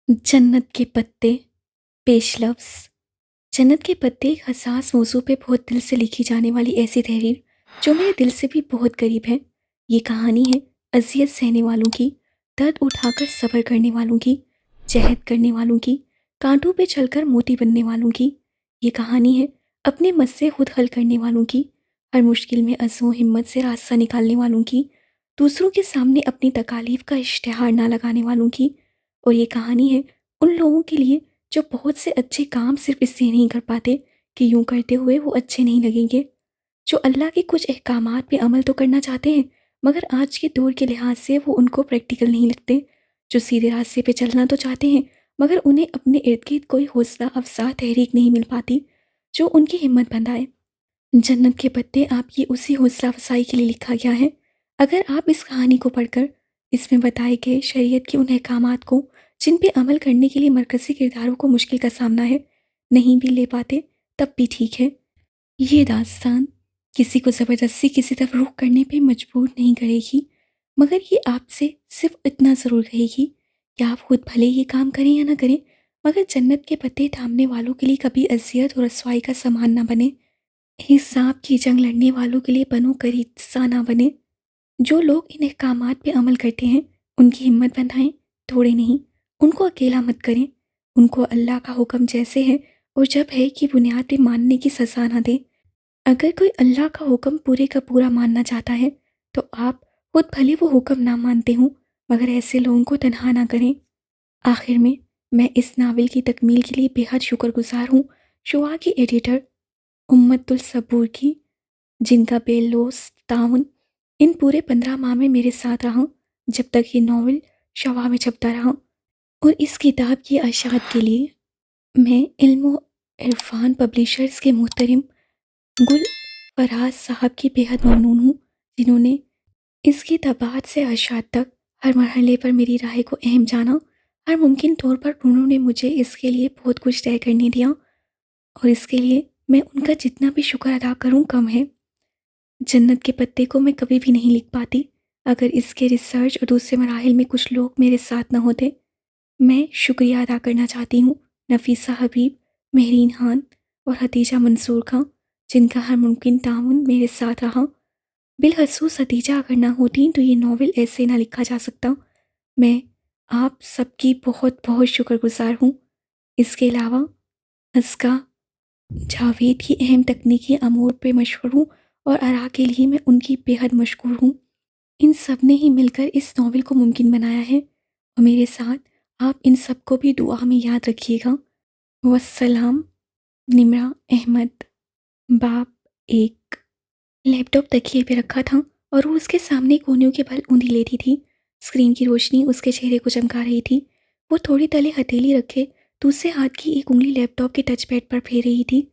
जन्नत के पत्ते पेश लफ्ज़। जन्नत के पत्ते एक हसास मौजू पे बहुत दिल से लिखी जाने वाली ऐसी तहरीर जो मेरे दिल से भी बहुत करीब है। ये कहानी है अज़ियत सहने वालों की, दर्द उठाकर सब्र करने वालों की, जहद करने वालों की, कांटों पे चलकर मोती बनने वालों की। ये कहानी है अपने मसले खुद हल करने वालों की, हर मुश्किल में अज़्म हिम्मत से रास्ता निकालने वालों की, दूसरों के सामने अपनी तकालीफ का इश्तिहार ना लगाने वालों की। और ये कहानी है उन लोगों के लिए जो बहुत से अच्छे काम सिर्फ इसलिए नहीं कर पाते कि यूं करते हुए वो अच्छे नहीं लगेंगे, जो अल्लाह के कुछ अहकामात पे अमल तो करना चाहते हैं मगर आज के दौर के लिहाज से वो उनको प्रैक्टिकल नहीं लगते, जो सीधे रास्ते पे चलना तो चाहते हैं मगर उन्हें अपने इर्द गिर्द कोई हौसला अफजा तहरीक नहीं मिल पाती जो उनकी हिम्मत बंधाए। जन्नत के पत्ते आपकी उसी हौसला अफजाई के लिए लिखा गया है। अगर आप इस कहानी को पढ़कर इसमें बताए गए शरीयत के उन अहकामात को जिन पे अमल करने के लिए मरकज़ी किरदारों को मुश्किल का सामना है नहीं भी ले पाते तब भी ठीक है। ये दास्तान किसी को ज़बरदस्ती किसी तरफ रुख करने पे मजबूर नहीं करेगी, मगर ये आपसे सिर्फ इतना ज़रूर कहेगी कि आप खुद भले ये काम करें या ना करें, मगर जन्नत के पत्ते थामने वालों के लिए कभी अजियत और रसवाई का सामान ना बने। हिसाब की जंग लड़ने वालों के लिए बनो करीसा ना बने। जो लोग इन अहकामात पे अमल करते हैं उनकी हिम्मत बंधाएं, तोड़े नहीं। उनको अकेला मत करें। उनको अल्लाह का हुक्म जैसे है और जब है की बुनियाद पे मानने की सज़ा ना दें। अगर कोई अल्लाह का हुक्म पूरे का पूरा मानना चाहता है तो आप खुद भले वो हुक्म ना मानते हों मगर ऐसे लोगों को तनहा ना करें। आखिर में मैं इस नावल की तकमील के लिए बेहद शुक्रगुजार हूँ शुआ की एडिटर उम्मतुल सबूर की, जिनका बेलौस ताउन इन पूरे 15 माह में मेरे साथ रहा जब तक ये नावल शवा में छपता रहा। और इस किताब की अशात के लिए मैं इल्म इरफान पब्लिशर्स के मोहतरम गुल फराज साहब की बेहद ममनून हूँ, जिन्होंने इसकी तबात से अशात तक हर मरहले पर मेरी राय को अहम जाना। हर मुमकिन तौर पर उन्होंने मुझे इसके लिए बहुत कुछ तय करने दिया और इसके लिए मैं उनका जितना भी शुक्र अदा करूँ कम है। जन्नत के पत्ते को मैं कभी भी नहीं लिख पाती अगर इसके रिसर्च और दूसरे मराहिल में कुछ लोग मेरे साथ न होते। मैं शुक्रिया अदा करना चाहती हूँ नफीसा हबीब, महरीन खान और हतीजा मंसूर खां, जिनका हर मुमकिन ताउन मेरे साथ रहा। बिलखसूस हतीजा अगर ना होती तो ये नावल ऐसे ना लिखा जा सकता। मैं आप सबकी बहुत बहुत शुक्रगुजार हूँ। इसके अलावा अस्का जावेद की अहम तकनीकी अमूर पे मशहूर हूँ और आरा के लिए मैं उनकी बेहद मशहूर हूँ। इन सब ने ही मिलकर इस नावल को मुमकिन बनाया है और मेरे साथ आप इन सबको भी दुआ में याद रखिएगा। वस्सलाम। निमरा अहमद। बाप एक। लैपटॉप तकिए पे रखा था और वो उसके सामने कोनियों के बल ऊँधी लेटी थी। स्क्रीन की रोशनी उसके चेहरे को चमका रही थी। वो थोड़ी तले हथेली रखे दूसरे हाथ की एक उंगली लैपटॉप के टच पैड पर फेर रही थी।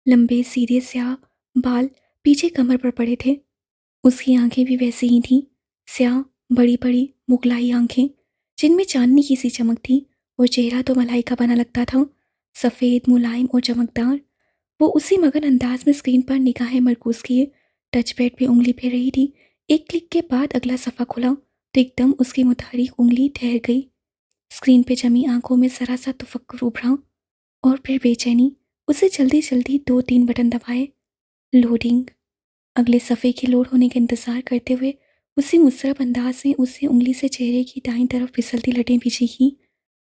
लंबे सीधे स्याह बाल पीछे कमर पर पड़े थे। उसकी आंखें भी वैसी ही थीं, स्याह बड़ी बड़ी मुगलाई आंखें जिनमें चांदनी की सी चमक थी और चेहरा तो मलाई का बना लगता था, सफ़ेद मुलायम और चमकदार। वो उसी मगन अंदाज में स्क्रीन पर निगाहें मरकूज किए टच पैड पे उंगली फेर रही थी। एक क्लिक के बाद अगला सफ़ा खुला तो एकदम उसकी मुतहरिक उंगली ठहर गई। स्क्रीन पे जमी आंखों में जरा सा तफक्कुर उभरा और फिर बेचैनी। उसे जल्दी जल्दी 2-3 बटन दबाए। लोडिंग। अगले सफ़े के लोड होने का इंतज़ार करते हुए उसी मुस्रफ अंदाज में उसे उंगली से चेहरे की दाईं तरफ फिसलती लटें पीछे की।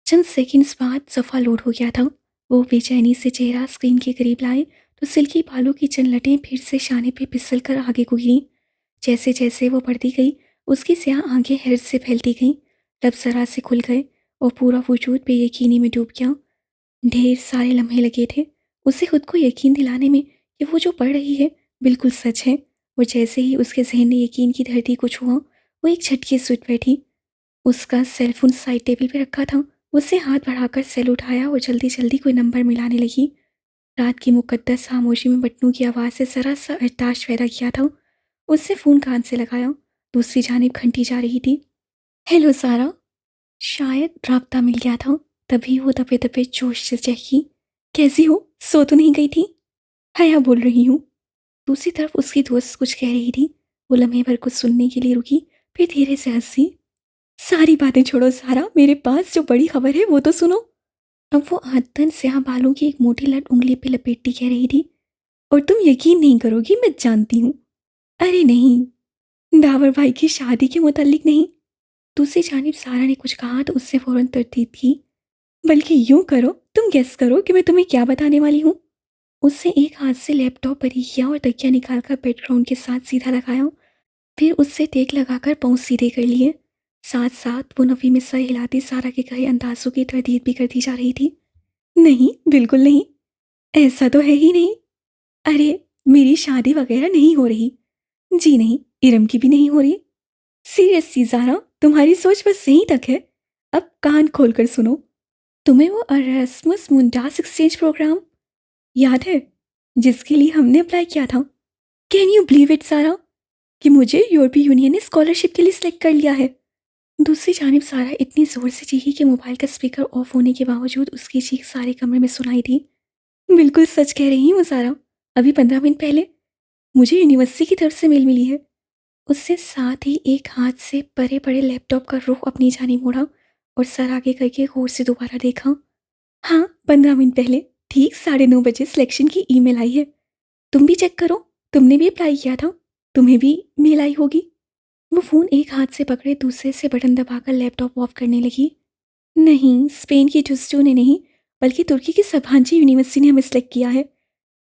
चंद सेकंड्स बाद सफ़ा लोड हो गया था। वो बेचैनी से चेहरा स्क्रीन के करीब लाए तो सिल्की बालों की चंद लटें फिर से शाने पे फिसल कर आगे को गिरीं। जैसे जैसे वो बढ़ती गई उसकी स्याह आंखें हैरत से फैलती गईं, लब जरा से खुल गए और पूरा वजूद बेयकीनी में डूब गया। ढेर सारे लम्हे लगे थे उसे खुद को यकीन दिलाने में कि वो जो पढ़ रही है बिल्कुल सच है। वो जैसे ही उसके जहन ने यकीन की धरती को छुआ वो एक झटके से उठ बैठी। उसका सेलफोन साइड टेबल पे रखा था। उससे हाथ बढ़ाकर सेल उठाया और जल्दी जल्दी कोई नंबर मिलाने लगी। रात की मुकद्दस खामोशी में बटनों की आवाज़ से जरा सा अर्ताश पैदा किया था। उससे फ़ोन कान से लगाया। दूसरी जानिब घंटी जा रही थी। हेलो सारा। शायद राब्ता मिल गया था। तभी वो दबे दबे जोश से चहकी, कैसी हो, सो तो नहीं गई थी? हया बोल रही हूँ। दूसरी तरफ उसकी दोस्त कुछ कह रही थी। वो लम्हे भर कुछ सुनने के लिए रुकी फिर धीरे से हंसी। सारी बातें छोड़ो सारा, मेरे पास जो बड़ी खबर है वो तो सुनो। अब वो आदतन स्याह बालों की एक मोटी लट उंगली पे लपेटती कह रही थी, और तुम यकीन नहीं करोगी, मैं जानती हूँ। अरे नहीं, डावर भाई की शादी के मुतालिक नहीं। दूसरी जानिब सारा ने कुछ कहा तो उससे फौरन तरदीद की, बल्कि यूं करो, तुम गेस करो कि मैं तुम्हें क्या बताने वाली हूँ। उससे एक हाथ से लैपटॉप पर ही किया और तकिया निकालकर बैकग्राउंड के साथ सीधा लगाया। फिर उससे टेक लगाकर पाँव सीधे कर लिए। साथ साथ वो नफ़ी में सर हिलाती सारा के कहे अंदाजों की तरदीद भी करती जा रही थी। नहीं, बिल्कुल नहीं, ऐसा तो है ही नहीं। अरे, मेरी शादी वगैरह नहीं हो रही। जी नहीं, इरम की भी नहीं हो रही। सीरियसली ज़ारा, तुम्हारी सोच बस यहीं तक है। अब कान खोलकर सुनो। तुम्हें वो अरास्मस मुंडास एक्सचेंज प्रोग्राम याद है, जिसके लिए हमने अप्लाई किया था? कैन यू बिलीव इट सारा, कि मुझे यूरोपीय यूनियन ने स्कॉलरशिप के लिए सिलेक्ट कर लिया है। दूसरी जानिब सारा इतनी जोर से चीखी कि मोबाइल का स्पीकर ऑफ होने के बावजूद उसकी चीख सारे कमरे में सुनाई थी। बिल्कुल सच कह रही हूँ सारा, अभी 15 मिनट पहले मुझे यूनिवर्सिटी की तरफ से मेल मिली है। उससे साथ ही एक हाथ से परे पड़े लैपटॉप का रुख अपनी जानिब मोड़ा और सर आगे करके गौर से दोबारा देखा। हाँ, 15 मिनट पहले ठीक 9:30 बजे सिलेक्शन की ईमेल आई है। तुम भी चेक करो, तुमने भी अप्लाई किया था, तुम्हें भी मेल आई होगी। वो फ़ोन एक हाथ से पकड़े दूसरे से बटन दबाकर लैपटॉप ऑफ करने लगी। नहीं, स्पेन की जुस्टू ने नहीं, बल्कि तुर्की की सभांची यूनिवर्सिटी ने हमें सेलेक्ट किया है,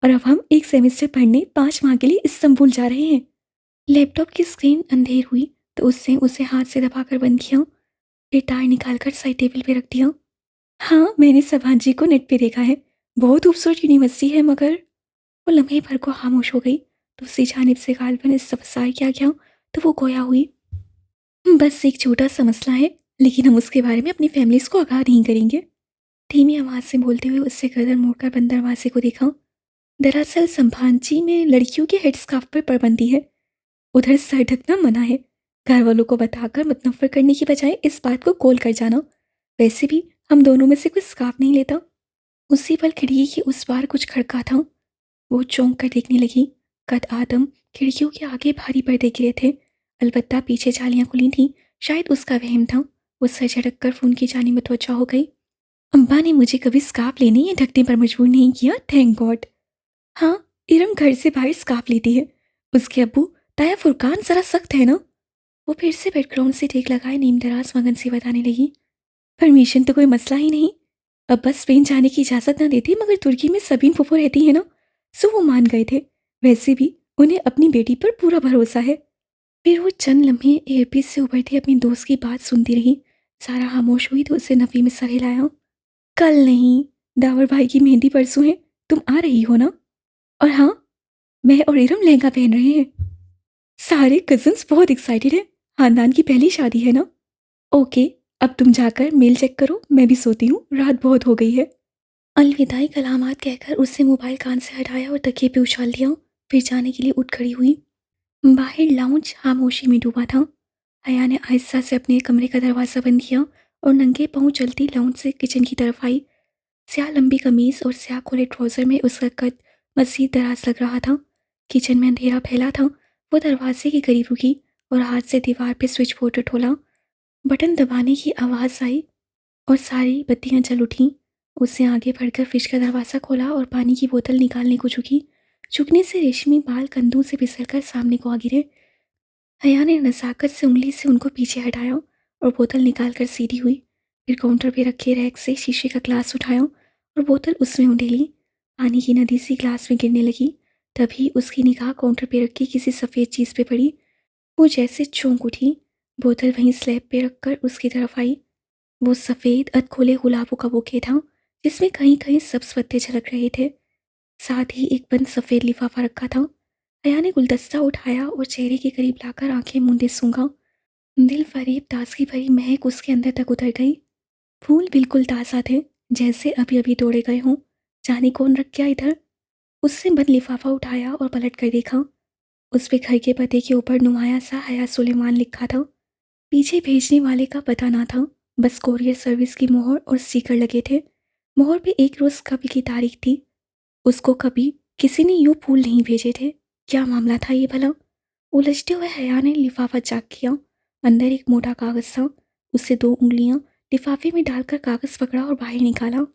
और अब हम एक सेमेस्टर पढ़ने 5 माह के लिए इस्तांबुल जा रहे हैं। लैपटॉप की स्क्रीन अंधेर हुई तो उससे उसे हाथ से दबाकर बंद किया, फिर टायर निकालकर साइड टेबल पे रख दिया। हाँ, मैंने सभांची को नेट पे देखा है, बहुत खूबसूरत यूनिवर्सिटी है, मगर वो लम्हे भर को खामोश हो गई। दूसरी जानिब से गालबन इस सबसार किया गया तो वो गोया हुई। बस एक छोटा सा मसला है, लेकिन हम उसके बारे में अपनी फैमिलीज को आगाह नहीं करेंगे। धीमी आवाज़ से बोलते हुए उससे गर्दन मोड़कर बंद दरवाजे को देखा। दरअसल संभाजी में लड़कियों के हेड स्कार्फ पर पाबंदी है, उधर सर ढकना मना है। घर वालों को बताकर मुतनफ़र करने की बजाय इस बात को कॉल कर जाना। वैसे भी हम दोनों में से कोई स्कार्फ नहीं लेता। उसी पल खिड़की के उस पार कुछ खड़का था। वो चौंक कर देखने लगी। कद आदम खिड़कियों के आगे भारी पर्दे गिरे थे, अलबत्ता पीछे जालियां खुली थीं। शायद उसका वहम था। वो सर झटक कर फ़ोन की जानिब मुतवज्जा हो गई। अम्बा ने मुझे कभी स्कार्फ लेने या ढकने पर मजबूर नहीं किया, थैंक गॉड। हाँ, इरम घर से बाहर स्कार्फ लेती है। उसके अब्बू ताया फुरकान ज़रा सख्त है ना। वो फिर से बैकग्राउंड से टेक लगाए नीम दराज मगन से बताने लगी। परमिशन तो कोई मसला ही नहीं। अब बस स्पेन जाने की इजाज़त ना देती, मगर तुर्की में सबीन फुफो रहती है ना, सो वो मान गए थे। वैसे भी उन्हें अपनी बेटी पर पूरा भरोसा है। फिर वो चंद लम्हे एयरपीस से उभरती अपनी दोस्त की बात सुनती रही। सारा खामोश हुई तो उसे नफ़ी में सर हिलाया। कल नहीं, दावर भाई की मेहंदी परसों है, तुम आ रही हो ना? और हाँ, मैं और इरम लहंगा पहन रहे हैं। सारे कजिन्स बहुत एक्साइटेड हैं, खानदान की पहली शादी है ना। ओके, अब तुम जाकर मेल चेक करो, मैं भी सोती हूँ, रात बहुत हो गई है। अलविदाई कलामात कहकर उससे मोबाइल कान से हटाया और तकिए पे उछाल दिया। फिर जाने के लिए उठ खड़ी हुई। बाहर लाउंज खामोशी में डूबा था। हया ने आहिस्ता से अपने कमरे का दरवाज़ा बंद किया और नंगे पाँव चलती लाउंज से किचन की तरफ आई। स्याह लंबी कमीज और स्याह खुले ट्राउज़र में उसका कद मज़ीद दराज लग रहा था। किचन में अंधेरा फैला था। वो दरवाजे के करीब रुकी और हाथ से दीवार पे स्विच बोर्ड टोला। बटन दबाने की आवाज़ आई और सारी बत्तियां जल उठीं। उससे आगे बढ़कर फ्रिज का दरवाज़ा खोला और पानी की बोतल निकालने को झुकी। झुकने से रेशमी बाल कंधों से फिसलकर सामने को आ गिरे। हया ने नज़ाकत से उंगली से उनको पीछे हटाया और बोतल निकालकर सीधी हुई। फिर काउंटर पे रखे रैक से शीशे का ग्लास उठाया और बोतल उसमें उंडेली। पानी की नदी सी ग्लास में गिरने लगी। तभी उसकी निगाह काउंटर पे रखी किसी सफ़ेद चीज़ पे पड़ी। वो जैसे चौंक उठी। बोतल वहीं स्लैब पे रखकर उसकी तरफ आई। वो सफ़ेद अधखोले गुलाबों का बुके था, जिसमें कहीं कहीं सब्ज पत्ते झलक रहे थे। साथ ही एक बंद सफ़ेद लिफाफा रखा था। हया ने गुलदस्ता उठाया और चेहरे के करीब लाकर आंखें मूंदे सूंघा। दिल फरेब ताजगी भरी महक उसके अंदर तक उतर गई। फूल बिल्कुल ताज़ा थे, जैसे अभी अभी तोड़े गए हों। जाने कौन रख गया इधर। उससे बंद लिफाफा उठाया और पलट कर देखा। उस पे घर के पते के ऊपर नुमाया सा हया सुलेमान लिखा था। पीछे भेजने वाले का पता ना था, बस कोरियर सर्विस की मोहर और स्टिकर लगे थे। मोहर पे एक रोज़ कभी की तारीख थी। उसको कभी किसी ने यूं फूल नहीं भेजे थे। क्या मामला था ये भला। उलझते हुए हया ने लिफाफा चेक किया। अंदर एक मोटा कागज था। उससे 2 उँगलियाँ लिफाफे में डालकर कागज़ पकड़ा और बाहर निकाला।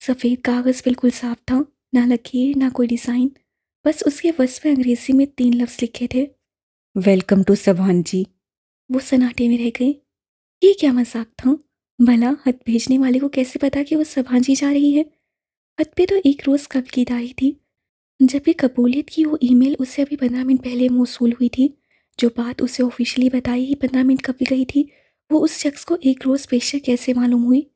सफ़ेद कागज़ बिल्कुल साफ था, ना लकीर ना कोई डिज़ाइन, बस उसके वश में अंग्रेज़ी में 3 लफ्ज़ लिखे थे, वेलकम टू सभान जी। वो सन्नाटे में रह गए। ये क्या मजाक था? भला खत भेजने वाले को कैसे पता कि वो सभान जी जा रही है? खत पे तो एक रोज़ कब की तारीख थी, जबकि कबूलियत की वो ईमेल उसे अभी 15 मिनट पहले मौसूल हुई थी। जो बात उसे ऑफिशियली बताई ही 15 मिनट कब गई थी, वो उस शख्स को एक रोज़ पेशर कैसे मालूम हुई?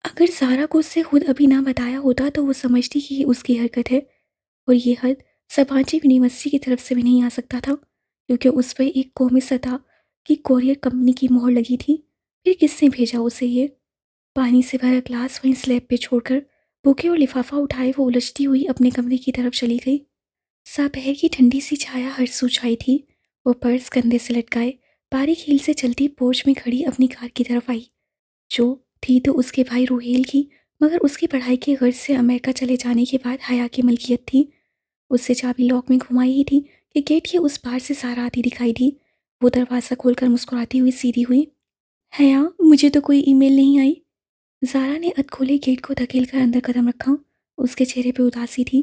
अगर सारा को उससे खुद अभी ना बताया होता तो वो समझती कि ये उसकी हरकत है, और ये हद सभाजी यूनिवर्सिटी की तरफ से भी नहीं आ सकता था, क्योंकि उस पर एक कौमी सतह की कोरियर कंपनी की मोहर लगी थी। फिर किसने भेजा उसे ये? पानी से भरा ग्लास वहीं स्लैब पे छोड़कर बुके और लिफाफा उठाए वो उलझती हुई अपने कमरे की तरफ चली गई। दोपहर की ठंडी सी छाया हर सू छाई थी। वो पर्स कंधे से लटकाए बारीक हील से चलती पोर्च में खड़ी अपनी कार की तरफ आई, जो थी तो उसके भाई रूहेल की, मगर उसकी पढ़ाई के गर्ज से अमेरिका चले जाने के बाद हया की मलकियत थी। उससे चाबी लॉक में घुमाई ही थी कि गेट के उस पार से सारा आती दिखाई दी। वो दरवाज़ा खोलकर मुस्कुराती हुई सीधी हुई। हया, मुझे तो कोई ईमेल नहीं आई। ज़ारा ने अधखोले गेट को धकेलकर अंदर कदम रखा। उसके चेहरे पे उदासी थी।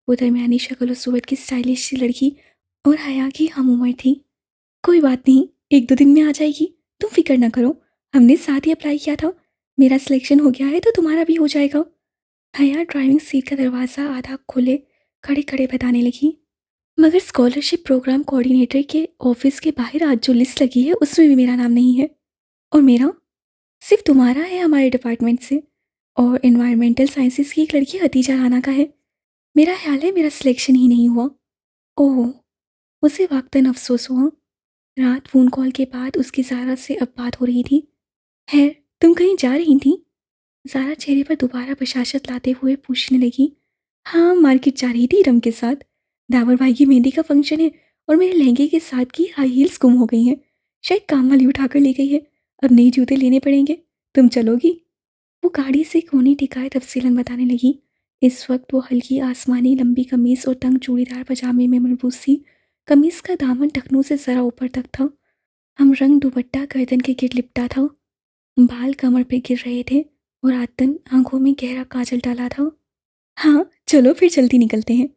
वो दरमियानी शक्ल और सूरत की स्टाइलिश सी लड़की और हया की हम उम्र थी। कोई बात नहीं, 1-2 दिन में आ जाएगी, तुम फिक्र ना करो। हमने साथ ही अप्लाई किया था। मेरा सिलेक्शन हो गया है तो तुम्हारा भी हो जाएगा। हया ड्राइविंग सीट का दरवाज़ा आधा खोले खड़े खड़े बताने लगी। मगर स्कॉलरशिप प्रोग्राम कोऑर्डिनेटर के ऑफिस के बाहर आज जो लिस्ट लगी है उसमें भी मेरा नाम नहीं है। और मेरा सिर्फ तुम्हारा है हमारे डिपार्टमेंट से। और एनवायरमेंटल साइंसेस की एक लड़की हतीजा राना का है। मेरा ख्याल है मेरा सिलेक्शन ही नहीं हुआ। ओह, उसे वाक़तन अफ़सोस हुआ। रात फ़ोन कॉल के बाद उसकी ज़ारा से अब बात हो रही थी। खैर, तुम कहीं जा रही थी? ज़ारा चेहरे पर दोबारा बशाशत लाते हुए पूछने लगी। हाँ, मार्केट जा रही थी इरम के साथ। डाबर भाई की मेहंदी का फंक्शन है और मेरे लहंगे के साथ की हाई हील्स गुम हो गई हैं। शायद काम वाली उठा कर ले गई है। अब नए जूते लेने पड़ेंगे। तुम चलोगी? वो गाड़ी से कोनी टिकाए तफसीलन बताने लगी। इस वक्त वो हल्की आसमानी लंबी कमीज और तंग चूड़ीदार पजामे में मलबूस थी। कमीज का दामन टखनों से जरा ऊपर तक था। हम रंग दुपट्टा गर्दन के गिर लिपटा था। बाल कमर पे गिर रहे थे और आदतन आंखों में गहरा काजल डाला था। हाँ, चलो फिर जल्दी निकलते हैं।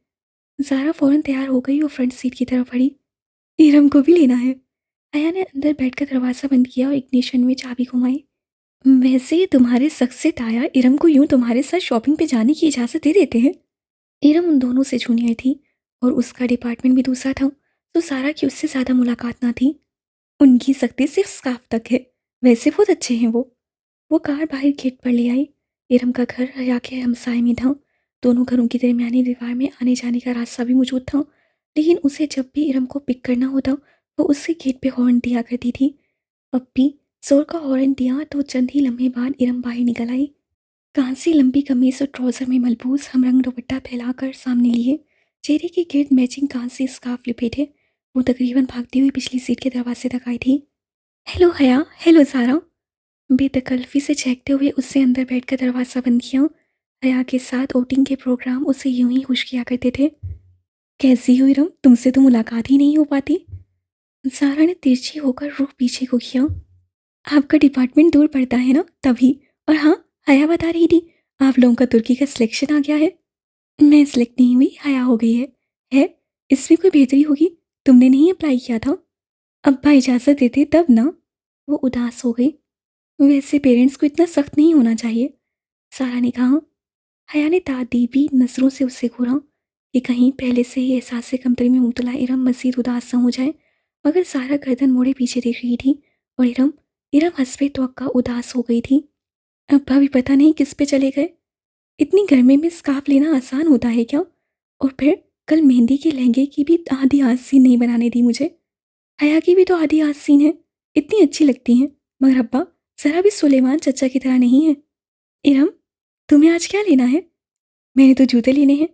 ज़ारा फौरन तैयार हो गई और फ्रंट सीट की तरफ बढ़ी। इरम को भी लेना है। आया ने अंदर बैठकर दरवाज़ा बंद किया और इग्निशन में चाबी घुमाई। वैसे तुम्हारे शख्स से ताया इरम को यूं तुम्हारे साथ शॉपिंग पे जाने की इजाज़त दे देते हैं? इरम उन दोनों से जूनियर थी और उसका डिपार्टमेंट भी दूसरा था, तो सारा की उससे ज़्यादा मुलाकात ना थी। उनकी सख्ती सिर्फ स्काफ तक है। वैसे बहुत अच्छे हैं वो। वो कार बाहर गेट पर ले आई। इरम का घर हया के हमसाए में था। दोनों घरों की दरमियानी दीवार में आने जाने का रास्ता भी मौजूद था, लेकिन उसे जब भी इरम को पिक करना होता वो उससे गेट पे हॉर्न दिया करती थी। अब भी जोर का हॉर्न दिया तो चंद ही लम्हे बाद इरम बाहर निकल आई। कांसी लंबी कमीज और ट्राउजर में मलबूस हमरंग दुपट्टा फैलाकर सामने लिए, चेहरे के गिर्द मैचिंग कांसी स्कार्फ लिपेटे, वो तकरीबन भागती हुई पिछली सीट के दरवाजे तक आई थी। हेलो हया, हेलो ज़ारा। बेतकल्फ़ी से चहकते हुए उससे अंदर बैठकर दरवाज़ा बंद किया। हया के साथ वोटिंग के प्रोग्राम उसे यूं ही खुश किया करते थे। कैसी हो इरम, तुमसे तो मुलाकात ही नहीं हो पाती। ज़ारा ने तिरछी होकर रुख पीछे को किया। आपका डिपार्टमेंट दूर पड़ता है ना, तभी। और हाँ, हया बता रही थी आप लोगों का तुर्की का सिलेक्शन आ गया है। मैं सिलेक्ट नहीं हुई, हया हो गई है? इसमें कोई बेहतरी होगी? तुमने नहीं अप्लाई किया था? अब्बा इजाज़त देते तब ना। वो उदास हो गई। वैसे पेरेंट्स को इतना सख्त नहीं होना चाहिए, सारा ने कहा। हया ने तादीबी नज़रों से उससे घूरा कि कहीं पहले से ही एहसास कमतरी में मुबतला इरम मज़ीद उदास न हो जाए, मगर सारा गर्दन मोड़े पीछे देख रही थी और इरम इरम हस्बे तवक्का उदास हो गई थी। अब्बा भी पता नहीं किस पे चले गए। इतनी गर्मी में स्कार्फ लेना आसान होता है क्या? और फिर कल मेहंदी के लहंगे की भी आधी आस्तीन नहीं बनाने दी मुझे। हया की भी तो आधी आस्तीन है, इतनी अच्छी लगती हैं, मगर अब्बा ज़रा भी सुलेमान चचा की तरह नहीं है। इरम, तुम्हें आज क्या लेना है? मैंने तो जूते लेने हैं।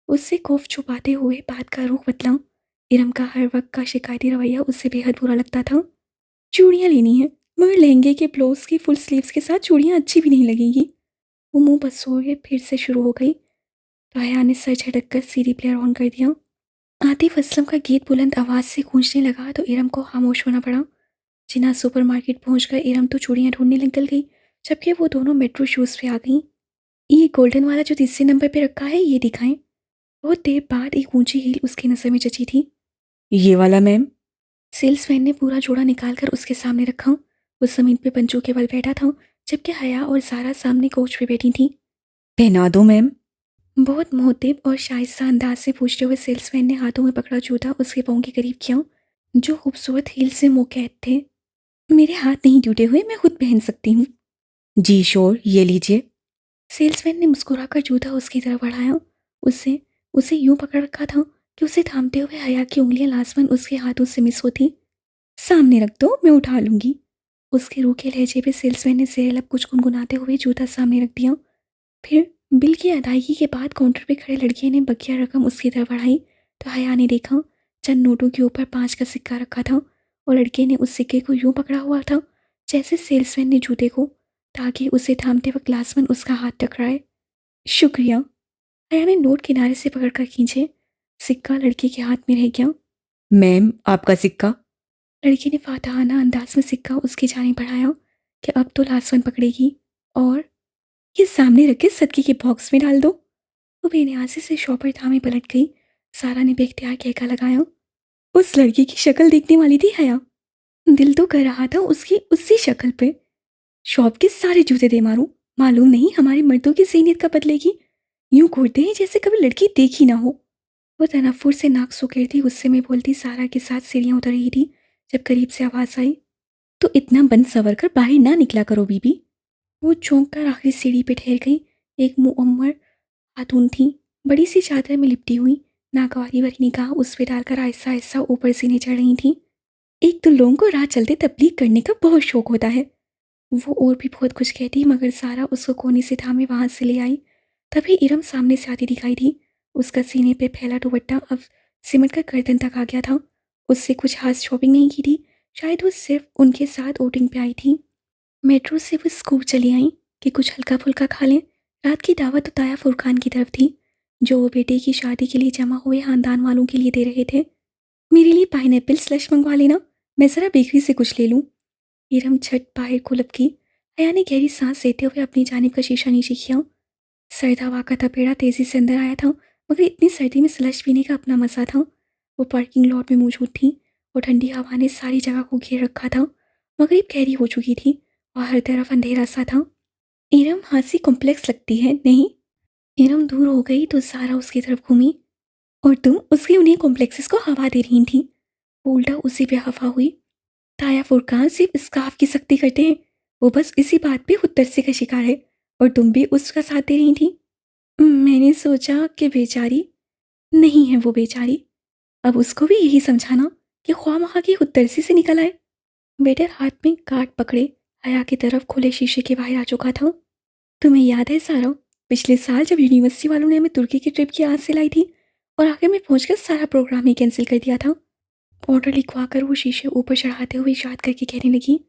उससे खौफ छुपाते हुए बात का रुख बदला। इरम का हर वक्त का शिकायती रवैया उससे बेहद बुरा लगता था। चूड़ियाँ लेनी है, मगर लहंगे के ब्लाउज की फुल स्लीव्स के साथ चूड़ियाँ अच्छी भी नहीं लगेंगी। वो मुंह बसोरे फिर से शुरू हो गई तो हया ने सर झटक कर सीडी प्लेयर ऑन कर दिया। आतिफ असलम का गीत बुलंद आवाज़ से गूंजने लगा तो इरम को खामोश होना पड़ा। जिन्ना सुपरमार्केट पहुंचकर इरम तो चूड़ियां ढूंढने निकल गई, जबकि वो दोनों मेट्रो शूज़ पे आ गईं। ये गोल्डन वाला जो तीसरे नंबर पे रखा है, ये दिखाएं। बहुत देर बाद एक ऊंची हील उसकी नज़र में जची थी। ये वाला मैम। सेल्समैन ने पूरा जोड़ा निकालकर उसके सामने रखा। वो जमीन पे पंचों के बल बैठा था, जबकि हया और सारा सामने कोच पे बैठी थी। पहना दो मैम। बहुत मोहतिब और शाइस्ता अंदाज से पूछते हुए सेल्समैन ने हाथों में पकड़ा जूता उसके पाँव के करीब किया, जो खूबसूरत हील से मुकैद थे। मेरे हाथ नहीं टूटे हुए, मैं खुद पहन सकती हूँ। जी श्योर, ये लीजिए। सेल्समैन ने मुस्कुराकर जूता उसकी तरफ बढ़ाया। उससे उसे यूं पकड़ रखा था कि उसे थामते हुए हया की उंगलियां लाजमन उसके हाथों से मिस होती। सामने रख दो, मैं उठा लूंगी। उसके रूखे लहजे पे सेल्समैन ने सिर लब कुछ गुनगुनाते हुए जूता सामने रख दिया। फिर बिल की अदायगी के बाद काउंटर पे खड़े लड़के ने बकिया रकम उसकी तरफ बढ़ाई तो हया ने देखा चंद नोटों के ऊपर 5 का सिक्का रखा था और लड़के ने उस सिक्के को यूं पकड़ा हुआ था जैसे सेल्समैन ने जूते को, ताकि उसे थामते वक्त लाजमन उसका हाथ टकराए। शुक्रिया। हया ने नोट किनारे से पकड़कर खींचे। सिक्का लड़के के हाथ में रह गया। मैम, आपका सिक्का। लड़की ने फातहाना अंदाज में सिक्का उसकी जाने बढ़ाया कि अब तो लाजमन पकड़ेगी, और ये सामने रखे सदके के बॉक्स में डाल दो। वो बेनियाजी से शॉपर थामे पलट गई। सारा ने बेख्तियार कहका लगाया। उस लड़की की शक्ल देखने वाली थी हया। दिल तो कर रहा था उसकी उसी शक्ल पे शॉप के सारे जूते दे मारूं। मालूम नहीं हमारे मर्दों की ज़हनियत कब बदलेगी। यूं घूरते हैं जैसे कभी लड़की देखी ना हो। वो तनफ्फुर से नाक सुखेरती गुस्से में बोलती सारा के साथ सीढ़ियां उतर रही थी जब करीब से आवाज़ आई, तो इतना बंद सवर कर बाहर ना निकला करो बीबी। वो चौंक कर आखिरी सीढ़ी पे ठहर गई। एक मुअम्मर खातून थी, बड़ी सी चादर में लिपटी हुई, नागवारी भरी निगाह उस पे डालकर आहिस्ता आहिस्ता ऊपर सीने चढ़ रही थी। एक तो लोगों को राह चलते तबलीग करने का बहुत शौक होता है। वो और भी बहुत कुछ कहती मगर सारा उसको कोने से थामे वहां से ले आई। तभी इरम सामने से आती दिखाई दी। उसका सीने पे फैला दुपट्टा अब सिमट कर गर्दन तक आ गया था। उससे कुछ खास शॉपिंग नहीं की थी, शायद वो सिर्फ उनके साथ ओटिंग पे आई थी। मेट्रो से वो स्कूप चली आई कि कुछ हल्का फुल्का खा लें। रात की दावत तो ताया फुरकान की तरफ थी, जो वो बेटे की शादी के लिए जमा हुए खानदान वालों के लिए दे रहे थे। मेरे लिए पाइनएप्पल स्लश मंगवा लेना, मैं ज़रा बेकरी से कुछ ले लूँ। इरम झट बाहर को लपकी। हया ने गहरी सांस लेते हुए अपनी जानिब का शीशा नीचे किया। सर्द हवा का थपेड़ा तेजी से अंदर आया था, मगर इतनी सर्दी में स्लश पीने का अपना मज़ा था। वो पार्किंग लॉट में मौजूद थी और ठंडी हवा ने सारी जगह को घेर रखा था। मगरिब गहरी हो चुकी थी और हर तरफ अंधेरा सा था। इरम, हंसी कॉम्प्लेक्स लगती है नहीं? इरम दूर हो गई तो सारा उसकी तरफ घूमी। और तुम उसके उन्हीं कॉम्प्लेक्सेस को हवा दे रही थी। वो उल्टा उसी पे खफा हुई। ताया फुरकान सिर्फ स्कार्फ की सख्ती करते हैं, वो बस इसी बात पे खुद तरसे का शिकार है, और तुम भी उसका साथ दे रही थी। मैंने सोचा कि बेचारी नहीं है वो बेचारी, अब उसको भी यही समझाना कि ख्वामखा की खुदतरसी से निकल आए। वेटर हाथ में कार्ड पकड़े हया की तरफ खुले शीशे के बाहर आ चुका था। तुम्हें याद है सारा, पिछले साल जब यूनिवर्सिटी वालों ने हमें तुर्की की ट्रिप की आस से लाई थी और आखिर में पहुंचकर सारा प्रोग्राम ही कैंसिल कर दिया था। ऑर्डर लिखवा कर वो शीशे ऊपर चढ़ाते हुए याद करके कहने लगी,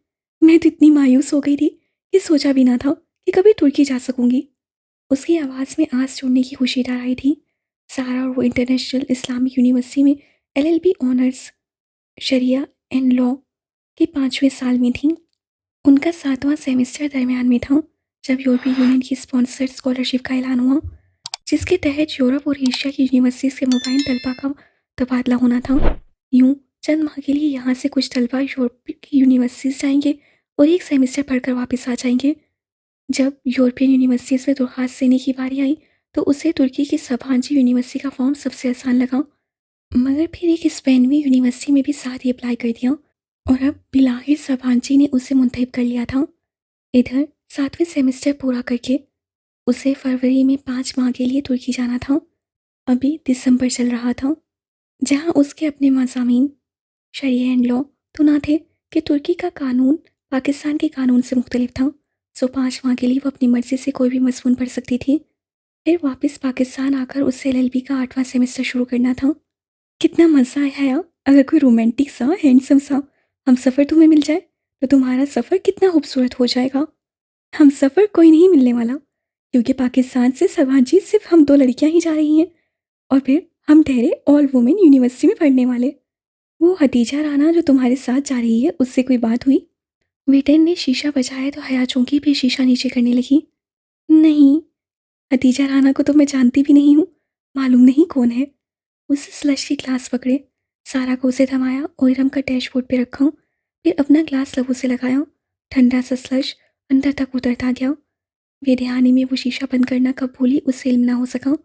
मैं तो इतनी मायूस हो गई थी कि सोचा भी ना था कि कभी तुर्की जा सकूंगी। उसकी आवाज़ में आस जोड़ने की खुशी डर आई थी। सारा और वो इंटरनेशनल इस्लामिक यूनिवर्सिटी में एलएलबी ऑनर्स शरिया एंड लॉ के 5वें साल में थी। उनका 7वां सेमेस्टर दरमियान में था जब यूरोपीय यूनियन की स्पॉन्सर्ड स्कॉलरशिप का ऐलान हुआ, जिसके तहत यूरोप और एशिया की यूनिवर्सिटीज़ के मुबाइन तलबा का तबादला होना था। यूं चंद माह के लिए यहाँ से कुछ तलबा यूरोप की यूनिवर्सिटीज़ जाएंगे और एक सेमेस्टर पढ़कर वापस आ जाएंगे। जब यूरोपियन यूनिवर्सिटीज़ में दरख्वास्त देने की बारी आई तो उसे तुर्की की सबांची यूनिवर्सिटी का फॉर्म सबसे आसान लगा, मगर फिर एक स्पेनवी यूनिवर्सिटी में भी साथ ही अप्लाई कर दिया और अब बिलाहिर सबांची ने उसे मुंतखब कर लिया था। इधर 7वें सेमेस्टर पूरा करके उसे फरवरी में 5 माह के लिए तुर्की जाना था। अभी दिसंबर चल रहा था, जहाँ उसके अपने मज़ामीन शरिया एंड लॉ तो ना थे कि तुर्की का कानून पाकिस्तान के कानून से मुख्तलिफ था। सो 5 माह के लिए वो अपनी मर्जी से कोई भी मज़मून पढ़ सकती थी। फिर वापस पाकिस्तान आकर उससे एलएलबी का 8वां सेमेस्टर शुरू करना था। कितना मज़ा आया यार, अगर कोई रोमांटिक सा हैंडसम सा हम सफ़र तुम्हें मिल जाए तो तुम्हारा सफ़र कितना खूबसूरत हो जाएगा। हम सफ़र कोई नहीं मिलने वाला, क्योंकि पाकिस्तान से सवाजी सिर्फ हम 2 लड़कियां ही जा रही हैं, और फिर हम ठहरे ऑल वुमेन यूनिवर्सिटी में पढ़ने वाले। वो हतीजा राना जो तुम्हारे साथ जा रही है, उससे कोई बात हुई? वेटर ने शीशा बजाया तो हया चौंकी, फिर शीशा नीचे करने लगी। नहीं, हतीजा राना को तो मैं जानती भी नहीं हूँ, मालूम नहीं कौन है। उससे स्लश की ग्लास पकड़े, सारा को उसे थमाया और इरम का डैशबोर्ड पे रखा, फिर अपना ग्लास लबों से लगाया। ठंडा सा स्लश अंदर तक उतरता गया। बेध्यानी में वो शीशा बंद करना कब भूली, उससे इल्म ना हो सका।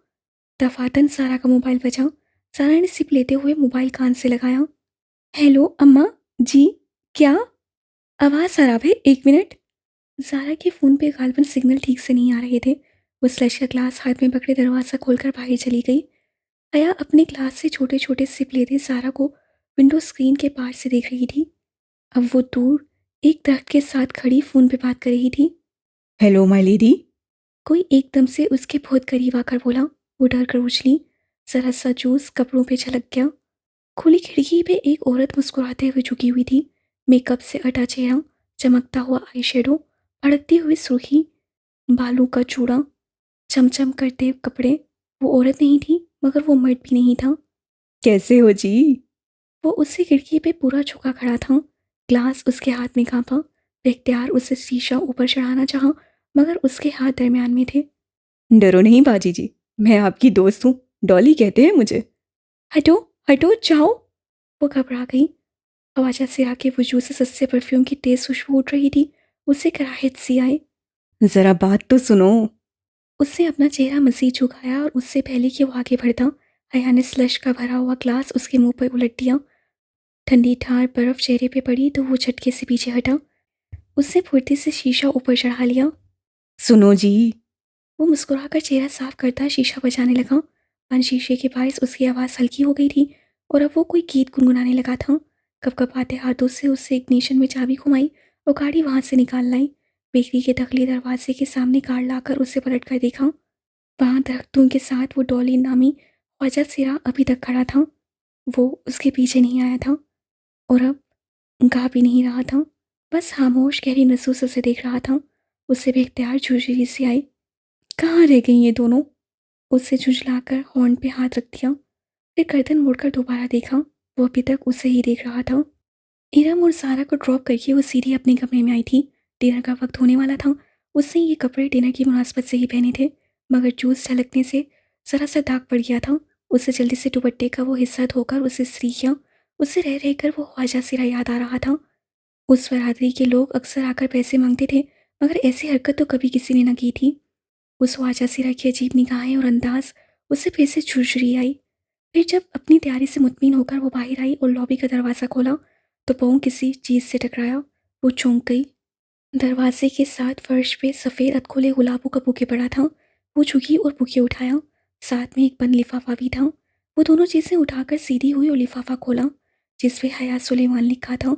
दफातन सारा का मोबाइल बजा। सारा ने सिप लेते हुए मोबाइल कान से लगाया। हेलो अम्मा जी, क्या आवाज़ खराब है, 1 मिनट। सारा के फ़ोन पे गालबन सिग्नल ठीक से नहीं आ रहे थे। वो स्लश का ग्लास हाथ में पकड़े दरवाज़ा खोलकर बाहर चली गई। हया अपने ग्लास से छोटे छोटे सिप लेते सारा को विंडो स्क्रीन के पार से देख रही थी। अब वो दूर एक दरख्त के साथ खड़ी फ़ोन पे बात कर रही थी। हेलो माय लेडी, कोई एकदम से उसके बहुत करीब आकर बोला। वो डर कर उछली। जरा सा जूस कपड़ों पे छलक गया। खुली खिड़की पे एक औरत मुस्कुराते हुए झुकी हुई थी। मेकअप से अटा चेहरा, चमकता हुआ आई शेडो, भड़कती हुई सुर्खी, बालों का चूड़ा, चमचम करते कपड़े। वो औरत नहीं थी मगर वो मर्द भी नहीं था। कैसे हो जी? वो उसी खिड़की पे पूरा झुका खड़ा था। ग्लास उसके हाथ में कांपा। इख्तियार उसे शीशा ऊपर चढ़ाना चाहा मगर उसके हाथ दरमियान में थे। डरो नहीं बाजी जी, मैं आपकी दोस्त हूँ, डॉली कहते हैं मुझे। हटो, हटो, जाओ। वो घबरा गई। ख्वाजा सिरा के वजूद से सस्ते परफ्यूम की तेज खुशबू उठ रही थी। उसे कराहत सी आई। जरा बात तो सुनो। उसने अपना चेहरा मजीद झुकाया और उससे पहले कि वो आगे बढ़ता, हया ने स्लश का भरा हुआ ग्लास उसके मुंह पर उलट दिया। ठंडी ठार बर्फ चेहरे पे पड़ी तो वो झटके से पीछे हटा। उसने फुर्ती से शीशा ऊपर चढ़ा लिया। सुनो जी, वो मुस्कुराकर चेहरा साफ करता शीशा बजाने लगा। बंद शीशे के पास उसकी आवाज़ हल्की हो गई थी और अब वो कोई गीत गुनगुनाने लगा था। कपकपाते हाथों से उससे इग्निशन में चाबी घुमाई और गाड़ी वहां से निकाल लाई। बेकरी के दखली दरवाजे के सामने कार लाकर उसे पलट कर देखा। वहां दरख्तों के साथ वो डॉली नामी ख्वाजा सिरा अभी तक खड़ा था। वो उसके पीछे नहीं आया था और अब गा भी नहीं रहा था, बस खामोश गहरी नजरों से उसे देख रहा था। उससे भी इख्तियार झुरझुरी सी आई। कहाँ रह गई ये दोनों? उससे झुंझलाकर हॉर्न पे हाथ रख दिया, फिर गर्दन मुड़कर दोबारा देखा। वो अभी तक उसे ही देख रहा था। इरम और सारा को ड्रॉप करके वो सीधी अपने कमरे में आई थी। डिनर का वक्त होने वाला था। उसने ये कपड़े डिनर की मुनासबत से ही पहने थे मगर जूस छलकने से जरा सा दाग पड़ गया था। उसे जल्दी से दुपट्टे का वो हिस्सा धोकर उसे इस्त्री किया। उसे रह रहकर वो ख्वाजा सिरा याद आ रहा था। उस बरादरी के लोग अक्सर आकर पैसे मांगते थे मगर ऐसी हरकत तो कभी किसी ने न की थी। उस ख्वाजा सिरा की अजीब निगाहें और अंदाज उससे फिर से झुरझुरी आई। फिर जब अपनी तैयारी से मुतमिन होकर वो बाहर आई और लॉबी का दरवाज़ा खोला तो पाँव किसी चीज़ से टकराया। वो चौंक गई। दरवाजे के साथ फर्श पे सफ़ेद अधखुले गुलाबों का बुके पड़ा था। वो झुकी और बुके उठाया। साथ में एक बंद लिफाफा भी था। वो दोनों चीज़ें उठाकर सीधी हुई और लिफाफा खोला जिस पे हयात सुलेमान लिखा था।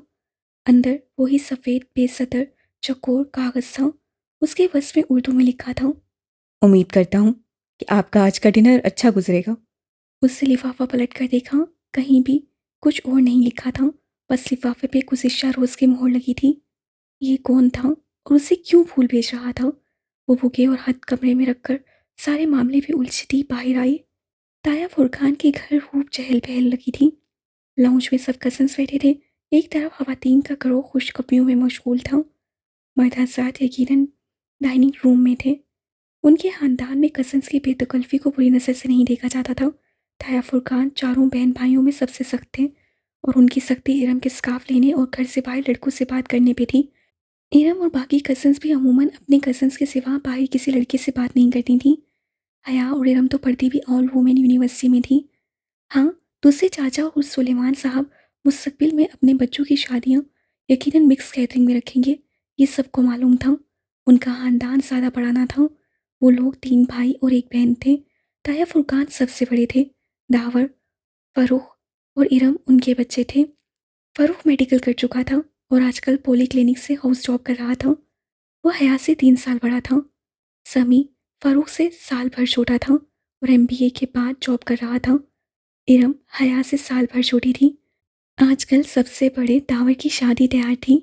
अंदर वही सफ़ेद बेसतर चौकोर कागज़ था। उसके वस में उर्दू में लिखा था, उम्मीद करता हूँ कि आपका आज का डिनर अच्छा गुजरेगा। उससे लिफाफा पलट कर देखा, कहीं भी कुछ और नहीं लिखा था, बस लिफाफे पे गुज़िश्ता रोज़ की मोहर लगी थी। ये कौन था और उसे क्यों फूल भेज रहा था? वो बुके और हाथ कमरे में रखकर सारे मामले में उलझती बाहर आई। ताया फुरकान के घर खूब चहल पहल लगी थी। लाउंज में सब कजन्स बैठे थे। एक तरफ खवातीन का गिरोह खुशखबरियों में मशगूल था। मर्द हज़रात यकीनन डाइनिंग रूम में थे। उनके खानदान में कजन्स की बेतकल्फ़ी को बुरी नज़र से नहीं देखा जाता था। ताया फुरकान चारों बहन भाइयों में सबसे सख्त थे और उनकी सख्ती इरम के स्कार्फ लेने और घर से बाहर लड़कों से बात करने पे थी। इरम और बाकी कजन्स भी अमूमन अपने कजन्स के सिवा बाहर किसी लड़के से बात नहीं करती थी। हया और इरम तो पढ़ती भी ऑल वुमेन यूनिवर्सिटी में थी। हाँ, दूसरे चाचा और सुलेमान साहब मुस्तकबिल में अपने बच्चों की शादियाँ यकीनन मिक्स गैदरिंग में रखेंगे, ये सबको मालूम था। उनका ख़ानदान ज़्यादा बड़ा ना था। वो लोग 3 भाई और 1 बहन थे। ताया फुरकान सबसे बड़े थे। दावर, फ़रूख और इरम उनके बच्चे थे। फ़रूख मेडिकल कर चुका था और आजकल पॉली क्लिनिक से हाउस जॉब कर रहा था। वो हया से 3 साल बड़ा था। समी फ़रूख से साल भर छोटा था और एमबीए के बाद जॉब कर रहा था। इरम हया से साल भर छोटी थी। आजकल सबसे बड़े दावर की शादी तैयार थी।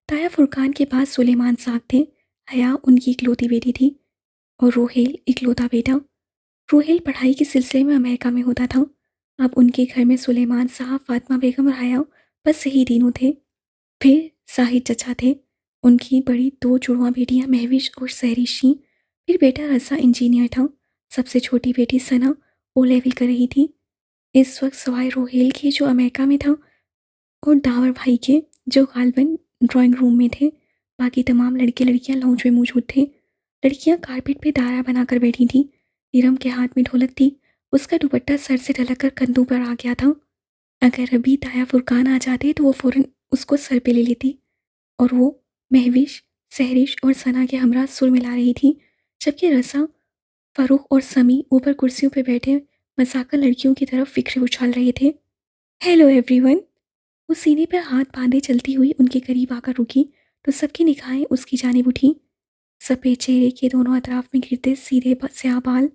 ताया फुरकान के पास सुलेमान साहब थे। हया उनकी इकलौती बेटी थी और रोहेल इकलौता बेटा। रोहेल पढ़ाई के सिलसिले में अमेरिका में होता था। अब उनके घर में सुलेमान साहब, फातिमा बेगम और हया बस यही तीनों थे। फिर साहिद चचा थे, उनकी बड़ी दो जुड़वां बेटियां महविश और सहरिश थीं। फिर बेटा रज़ा इंजीनियर था। सबसे छोटी बेटी सना ओ लेवल कर रही थी इस वक्त, सवाए रोहेल के जो अमेरिका में था और दावर भाई के जो गालबन ड्राइंग रूम में थे। बाकी तमाम लड़के लड़कियां लाउंज में मौजूद थे। लड़कियां कारपेट पे दायरा बनाकर बैठी थीं। इरम के हाथ में ढोलक थी, उसका दुपट्टा सर से ढलकर कंधों पर आ गया था। अगर अभी ताया फुरकान आ जाते तो वो फ़ौरन उसको सर पे ले लेती और वो महविश, सहरिश और सना के हमरा सुर मिला रही थी, जबकि रसा, फ़ारूक और समी ऊपर कुर्सियों पे बैठे मजाकन लड़कियों की तरफ फिक्रे उछाल रहे थे। Hello everyone. वो सीने पर हाथ बांधे चलती हुई उनके करीब आकर रुकी तो सबकी निगाहें उसकी जानिब उठी। सफ़ेद चेहरे के दोनों अतराफ में गिरते सीधे स्याह बाल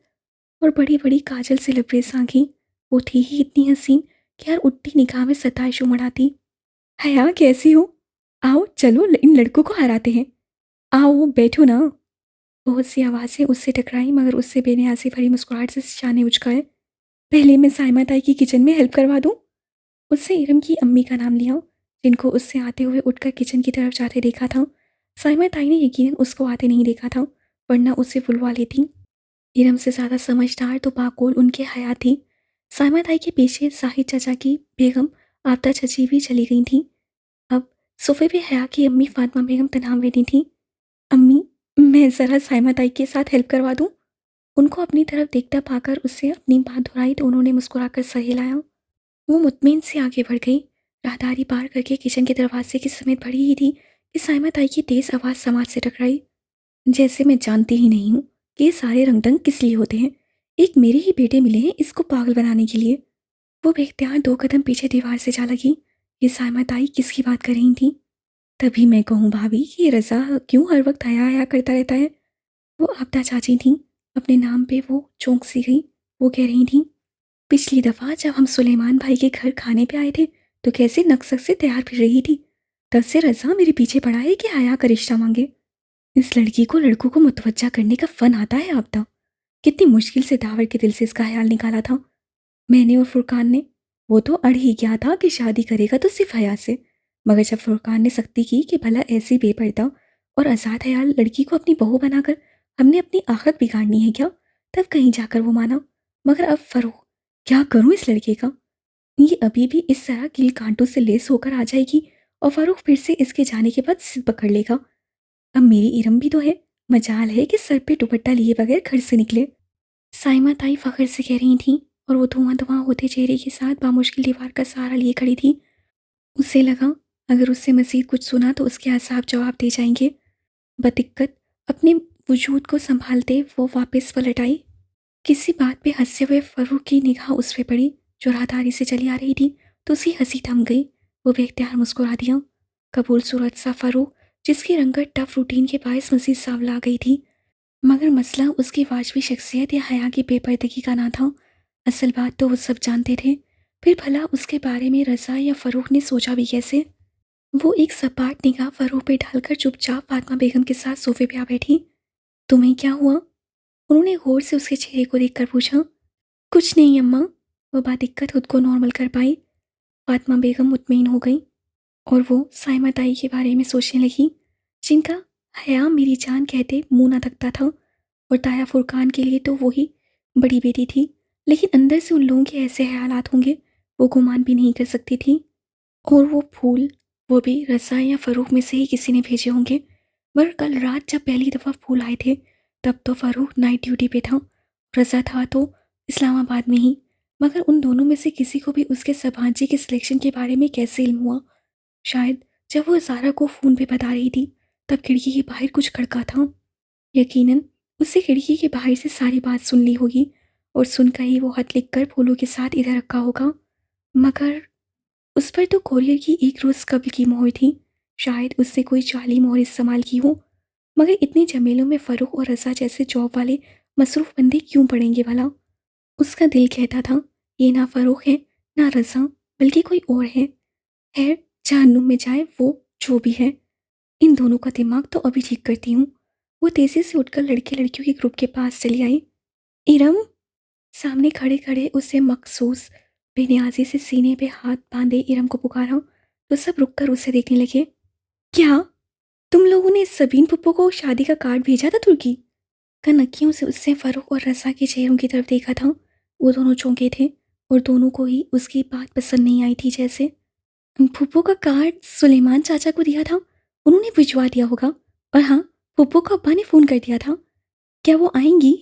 और बड़ी बड़ी काजल से लबरेज आंखें। वो थी ही इतनी हसीन कि हर उठती निगाह में सताइश उमड़ आती। हया कैसी हो? आओ चलो इन लड़कों को हराते हैं। आओ बैठो ना। बहुत सी आवाज़ें उससे टकराई मगर उससे बेनियासी भरी मुस्कुराहट से शाने उचकाए। पहले मैं साइमा ताई की किचन में हेल्प करवा दूँ। उससे इरम की अम्मी का नाम लिया, जिनको उससे आते हुए उठकर किचन की तरफ जाते देखा था। साइमा ताई ने यकीनन उसको आते नहीं देखा था, वरना उसे बुलवा लेती। इरम से ज़्यादा समझदार तो बाकोल उनके हया थी। साइमा ताई के पीछे साहिद चाचा की बेगम आफ्ता चची भी चली गई थी। अब सोफे पे हया की अम्मी फातिमा बेगम तनहा बैठी थी। अम्मी, मैं ज़रा साइमा ताई के साथ हेल्प करवा दूँ। उनको अपनी तरफ देखता पाकर उससे अपनी बात दोहराई तो उन्होंने मुस्कुराकर सर हिलाया। वो मुतमिन से आगे बढ़ गई। राहदारी पार करके किचन के दरवाजे के समेत बढ़ी ही थी कि साइमा ताई की तेज़ आवाज़ समाज से टकराई। जैसे मैं जानती ही नहीं हूँ कि ये सारे रंगढंग किस लिए होते हैं। एक मेरे ही बेटे मिले हैं इसको पागल बनाने के लिए। वो बेख्तियार दो कदम पीछे दीवार से जा लगी। ये साइमा ताई किसकी बात कर रही थी? तभी मैं कहूँ भाभी कि ये रज़ा क्यों हर वक्त हया हया करता रहता है। वो आपदा चाची थी। अपने नाम पे वो चौंक सी गई। वो कह रही थी, पिछली दफ़ा जब हम सुलेमान भाई के घर खाने पे आए थे तो कैसे नक्सक से तैयार फिर रही थी। तब से रज़ा मेरे पीछे पड़ा है कि हया का रिश्ता मांगे। इस लड़की को लड़कों को मुतवज्जा करने का फ़न आता है आपदा। कितनी मुश्किल से दावर के दिल से इसका ख्याल निकाला था मैंने और फुरकान ने। वो तो अड़ ही गया था कि शादी करेगा तो सिर्फ हया से, मगर जब फुरकान ने सख्ती की कि भला ऐसी बेपर्दा और आज़ाद हयाल लड़की को अपनी बहू बनाकर हमने अपनी आखिरत बिगाड़नी है क्या, तब कहीं जाकर वो माना। मगर अब फरूख, क्या करूं इस लड़के का? ये अभी भी इस तरह कील कांटों से लेस होकर आ जाएगी और फारूक फिर से इसके जाने के बाद सिर पकड़ लेगा। अब मेरी इरम भी तो है, मजाल है कि सर पे दुपट्टा लिए बगैर घर से निकले। साइमा ताई फखर से कह रही थी और वो धुआं धुआं होते चेहरे के साथ बामुश्किल दीवार का सहारा लिए खड़ी थी। उसे लगा अगर उससे मजीद कुछ सुना तो उसके असाब जवाब दे जाएंगे। बदिक्कत अपने वजूद को संभालते वो वापस पलट आई। किसी बात पे हंसते हुए फरूक की निगाह उस पे पड़ी जो राहदारी से चली आ रही थी तो उसकी हंसी थम गई। वो बेख्तियार मुस्कुरा दिया। कबूल सूरत सा फरूक, जिसकी रंगत टफ रूटीन के बायस मजीद सांवला गई थी। मगर मसला उसकी वाजबी शख्सियत या हया की बेपर्दगी का ना था। असल बात तो वो सब जानते थे। फिर भला उसके बारे में रज़ा या फ़रूख ने सोचा भी कैसे? वो एक सपाट निगाह फ़रूख पे डालकर चुपचाप फातिमा बेगम के साथ सोफे पे आ बैठी। तुम्हें क्या हुआ? उन्होंने गौर से उसके चेहरे को देखकर पूछा। कुछ नहीं अम्मा। वो बादिक्कत खुद को नॉर्मल कर पाई। फातिमा बेगम मुतमईन हो गई और वो साइमा ताई के बारे में सोचने लगी, जिनका हया मेरी जान कहते मुंह न थकता था। और ताया फुरकान के लिए तो वो ही बड़ी बेटी थी, लेकिन अंदर से उन लोगों के ऐसे ख्यालात होंगे वो गुमान भी नहीं कर सकती थी। और वो फूल, वो भी रज़ा या फ़रूख में से ही किसी ने भेजे होंगे। मगर कल रात जब पहली दफ़ा फूल आए थे तब तो फ़रूख नाइट ड्यूटी पे था, रज़ा था तो इस्लामाबाद में ही। मगर उन दोनों में से किसी को भी उसके सभांजी के सिलेक्शन के बारे में कैसे इल्म हुआ? शायद जब वो ज़ारा को फ़ोन पे बता रही थी तब खिड़की के बाहर कुछ खड़का था। यकीनन उससे खिड़की के बाहर से सारी बात सुन ली होगी और सुनकर ही वो खत लिखकर फूलों के साथ इधर रखा होगा। मगर उस पर तो कोरियर की एक रोज़ कब्ल की मोहर थी। शायद उससे कोई जाली मोहर इस्तेमाल की हो। मगर इतने झमेलों में फ़रूख और रज़ा जैसे जॉब वाले मसरूफ़ बंदे क्यों पड़ेंगे भला? उसका दिल कहता था ये ना फ़रूख है ना रज़ा, बल्कि कोई और है। खैर, जहन्नुम में जाए वो जो भी है। इन दोनों का दिमाग तो अभी ठीक करती हूँ। वो तेज़ी से उठकर लड़के लड़कियों के ग्रुप के पास चली आई। इरम, सामने खड़े खड़े उसे मखसूस बेनियाजी से सीने पे हाथ बांधे इरम को पुकारा तो सब रुककर उसे देखने लगे। क्या तुम लोगों ने सबीन पुप्पो को शादी का कार्ड भेजा था तुर्की? कनखियों से उससे फरूख और रसा के चेहरों की तरफ देखा था। वो दोनों चौंके थे और दोनों को ही उसकी बात पसंद नहीं आई थी। जैसे फूफो का कार्ड सुलेमान चाचा को दिया था, उन्होंने भिजवा दिया होगा। और हाँ, फूफो को अब्बा ने फ़ोन कर दिया था। क्या वो आएंगी?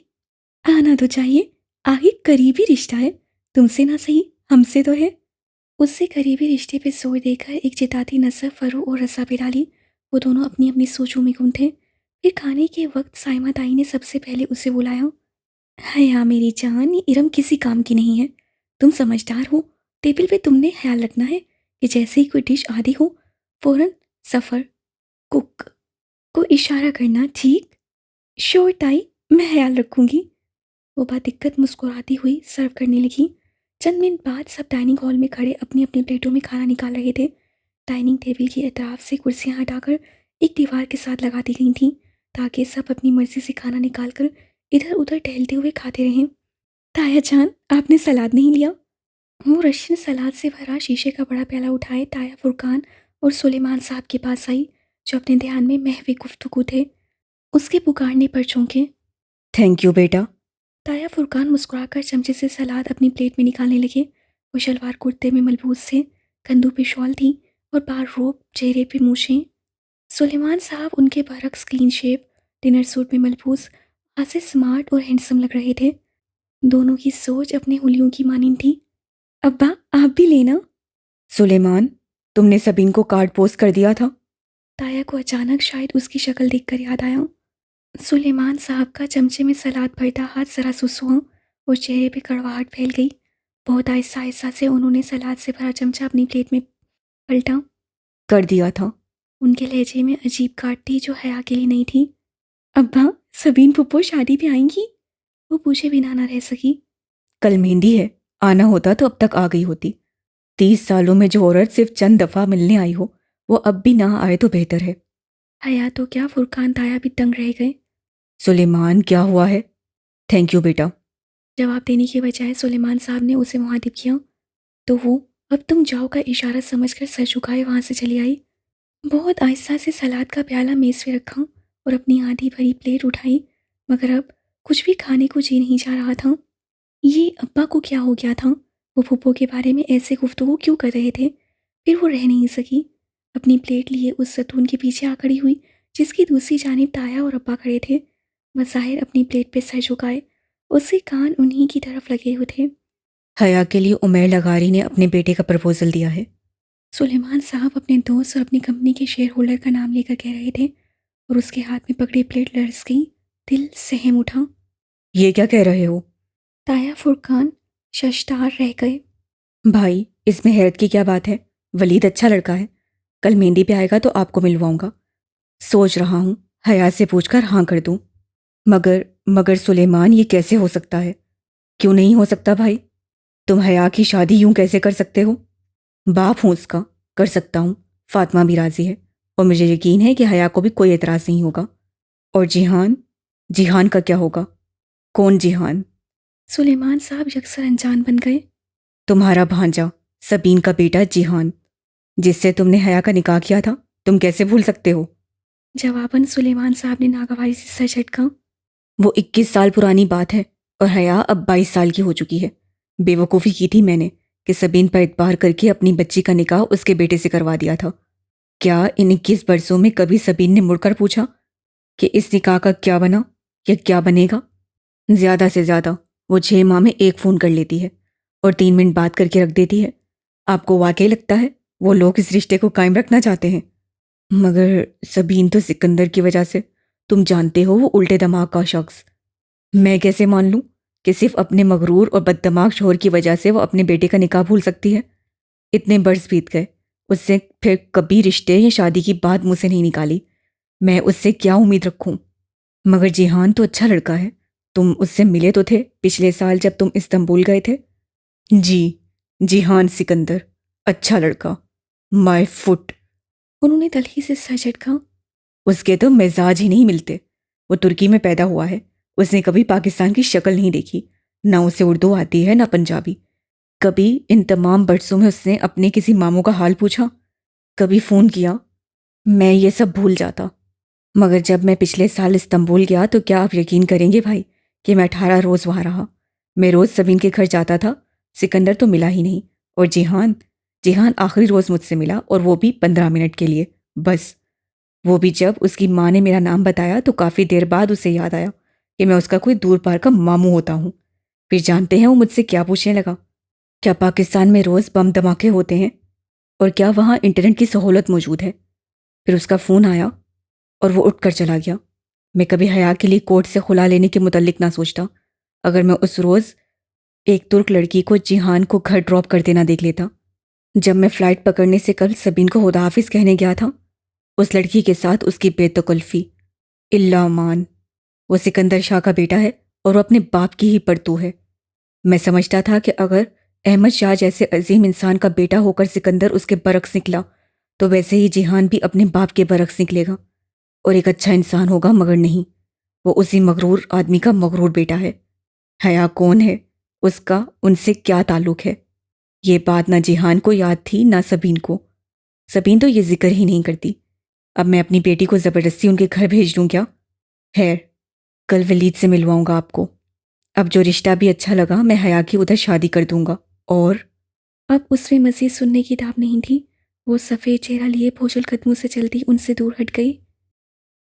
आना तो चाहिए, आखिर करीबी रिश्ता है, तुमसे ना सही हमसे तो है। उससे करीबी रिश्ते पे जोर देकर एक चिताती नजर फरू और रसा पे डाली। वो दोनों अपनी अपनी सोचों में गुम थे। फिर खाने के वक्त साइमा ताई ने सबसे पहले उसे बुलाया। हया मेरी जान, ये इरम किसी काम की नहीं है। तुम समझदार हो, टेबल पे तुमने ख्याल रखना है कि जैसे ही कोई डिश आधी हो फौरन सफ़र कुक को इशारा करना, ठीक? श्योर ताई, मैं ख्याल रखूंगी। वो बादिक्कत मुस्कुराती हुई सर्व करने लगी। चंद मिनट बाद सब डाइनिंग हॉल में खड़े अपनी अपनी प्लेटों में खाना निकाल रहे थे। डाइनिंग टेबल की अतराफ से कुर्सियां हटाकर एक दीवार के साथ लगा दी गई थीं ताकि सब अपनी मर्जी से खाना निकालकर इधर उधर टहलते हुए खाते रहें। ताया जान, आपने सलाद नहीं लिया? वो रश्मि सलाद से भरा शीशे का बड़ा प्याला उठाए ताया फुरकान और सुलेमान साहब के पास आई, जो अपने ध्यान में महवे गुफ्तगू थे। उसके पुकारने पर चौंके। थैंक यू बेटा। ताया फुरकान मुस्कुराकर चमचे से सलाद अपनी प्लेट में निकालने लगे। वो शलवार कुर्ते में मलबूस थे, कंधों पे शॉल थी और बार रोब, चेहरे पे मूछें। सुलेमान साहब उनके बरक्स क्लीन शेव, डिनर सूट में मलबूस, खासे स्मार्ट और हैंडसम लग रहे थे। दोनों की सोच अपने हुलियों की मानिंद थी। अब्बा, आप भी लेना। सुलेमान, तुमने सबीन को कार्ड पोस्ट कर दिया था? ताया को अचानक शायद उसकी शक्ल देखकर याद आया। सुलेमान साहब का चमचे में सलाद भरता हाथ जरा सुसुआ और चेहरे पे कड़वाहट फैल गई। बहुत आहिस्ता आहिस्ता से उन्होंने सलाद से भरा चमचा अपनी प्लेट में पलटा। कर दिया था। उनके लहजे में अजीब काट थी जो हया के लिए नहीं थी। अब्बा, सबीन पुप्पो शादी पे आएंगी? वो पूछे बिना ना रह सकी। कल मेहंदी है, आना होता तो अब तक आ गई होती। 30 सालों में जो औरत सिर्फ चंद दफा मिलने आई हो वो अब भी ना आए तो बेहतर है। हया तो क्या, फुरकान ताया भी दंग रह गए। सुलेमान, क्या हुआ है? थैंक यू बेटा। जवाब देने के बजाय सुलेमान साहब ने उसे मुखातिब किया तो वो अब तुम जाओ का इशारा समझकर सर झुकाए वहां से चली आई। बहुत आहिस्ता से सलाद का प्याला मेज पे रखा और अपनी आधी भरी प्लेट उठाई, मगर अब कुछ भी खाने को जी नहीं जा रहा था। ये अब्बा को क्या हो गया था? वो फूफो के बारे में ऐसे गुफ्तगू क्यों कर रहे थे? फिर वो रह नहीं सकी। अपनी प्लेट लिए उस सतून के पीछे आ खड़ी हुई जिसकी दूसरी जानिब ताया और अब्बा खड़े थे। वह जाहिर अपनी प्लेट पे सर झुकाए, उसके कान उन्हीं की तरफ लगे हुए थे। हया के लिए उमैर लगारी ने अपने बेटे का प्रपोजल दिया है। सुलेमान साहब अपने दोस्त और अपनी कंपनी के शेयर होल्डर का नाम लेकर कह रहे थे और उसके हाथ में पकड़ी प्लेट लर्ज गई। दिल सहम उठा। ये क्या कह रहे हो? ताया फुरकान शशदार रह गए। भाई, इसमें हैरत की क्या बात है? वलीद अच्छा लड़का है, कल मेहंदी पे आएगा तो आपको मिलवाऊंगा। सोच रहा हूँ हया से पूछकर हाँ कर दूं। मगर मगर सुलेमान, ये कैसे हो सकता है? क्यों नहीं हो सकता भाई? तुम हया की शादी यूं कैसे कर सकते हो? बाप हूं उसका, कर सकता हूँ। फातिमा भी राजी है और मुझे यकीन है कि हया को भी कोई एतराज़ नहीं होगा। और जिहान, जिहान का क्या होगा? कौन जिहान? सुलेमान साहब यकसर अनजान बन गए। तुम्हारा भांजा, सबीन का बेटा जिहान, जिससे तुमने हया का निकाह किया था। तुम कैसे भूल सकते हो? जवाबन सुलेमान साहब ने नागवारी से सर झटका। वो 21 साल पुरानी बात है और हया अब 22 साल की हो चुकी है। बेवकूफ़ी की थी मैंने कि सबीन पर इतबार करके अपनी बच्ची का निकाह उसके बेटे से करवा दिया था। क्या इन 21 वर्षों में कभी सबीन ने मुड़कर पूछा कि इस निकाह का क्या बना या क्या बनेगा? ज़्यादा से ज़्यादा वो 6 माह में एक फ़ोन कर लेती है और 3 मिनट बात करके रख देती है। आपको वाकई लगता है वो लोग इस रिश्ते को कायम रखना चाहते हैं? मगर सबीन तो सिकंदर की वजह से, तुम जानते हो, वो उल्टे दिमाग का शख्स। मैं कैसे मान लूं कि सिर्फ अपने मगरूर और बददिमाग शोहर की वजह से वो अपने बेटे का निकाह भूल सकती है? इतने बरस बीत गए, उससे फिर कभी रिश्ते या शादी की बात मुंह से नहीं निकाली। मैं उससे क्या उम्मीद रखूं? मगर जिहान तो अच्छा लड़का है। तुम उससे मिले तो थे पिछले साल जब तुम इस्तांबुल गए थे। जी, जिहान सिकंदर, अच्छा लड़का। My foot. उन्होंने तलखी से सर झटका। उसके तो मिजाज ही नहीं मिलते। वो तुर्की में पैदा हुआ है, उसने कभी पाकिस्तान की शक्ल नहीं देखी। ना उसे उर्दू आती है ना पंजाबी। कभी इन तमाम बरसों में उसने अपने किसी मामू का हाल पूछा, कभी फ़ोन किया? मैं ये सब भूल जाता। मगर जब मैं पिछले साल इस्तांबुल गया तो क्या आप यकीन करेंगे भाई कि मैं 18 रोज़ वहाँ रहा। मैं रोज़ सबीन के घर जाता था, सिकंदर तो मिला ही नहीं। और जिहान जिहान आखिरी रोज़ मुझसे मिला, और वो भी 15 मिनट के लिए, बस। वो भी जब उसकी माँ ने मेरा नाम बताया तो काफ़ी देर बाद उसे याद आया कि मैं उसका कोई दूर पार का मामू होता हूँ। फिर जानते हैं वो मुझसे क्या पूछने लगा? क्या पाकिस्तान में रोज़ बम धमाके होते हैं? और क्या वहाँ इंटरनेट की सहूलत मौजूद है? फिर उसका फ़ोन आया और वो उठकर चला गया। मैं कभी हया के लिए कोर्ट से खुला लेने के मुतल्लिक ना सोचता अगर मैं उस रोज़ एक तुर्क लड़की को जिहान को घर ड्रॉप कर देना देख लेता। जब मैं फ़्लाइट पकड़ने से कल सबीन को खुदा हाफिज़ कहने गया था, उस लड़की के साथ उसकी बेतकल्फ़ी, इल्ला मान, वो सिकंदर शाह का बेटा है और वो अपने बाप की ही परतू है। मैं समझता था कि अगर अहमद शाह जैसे अजीम इंसान का बेटा होकर सिकंदर उसके बरक्स निकला तो वैसे ही जिहान भी अपने बाप के बरक्स निकलेगा और एक अच्छा इंसान होगा। मगर नहीं, वो उसी मगरूर आदमी का मगरूर बेटा है। हया कौन है? उसका उनसे क्या ताल्लुक है? ये बात ना जिहान को याद थी ना सबीन को। सबीन तो ये जिक्र ही नहीं करती। अब मैं अपनी बेटी को ज़बरदस्ती उनके घर भेज दूँ क्या? खैर, कल वलीद से मिलवाऊंगा आपको। अब जो रिश्ता भी अच्छा लगा मैं हया की उधर शादी कर दूंगा। और अब उसमें मज़ीद सुनने की ताब नहीं थी। वो सफ़ेद चेहरा लिए बोझल कदमों से चलती उनसे दूर हट गई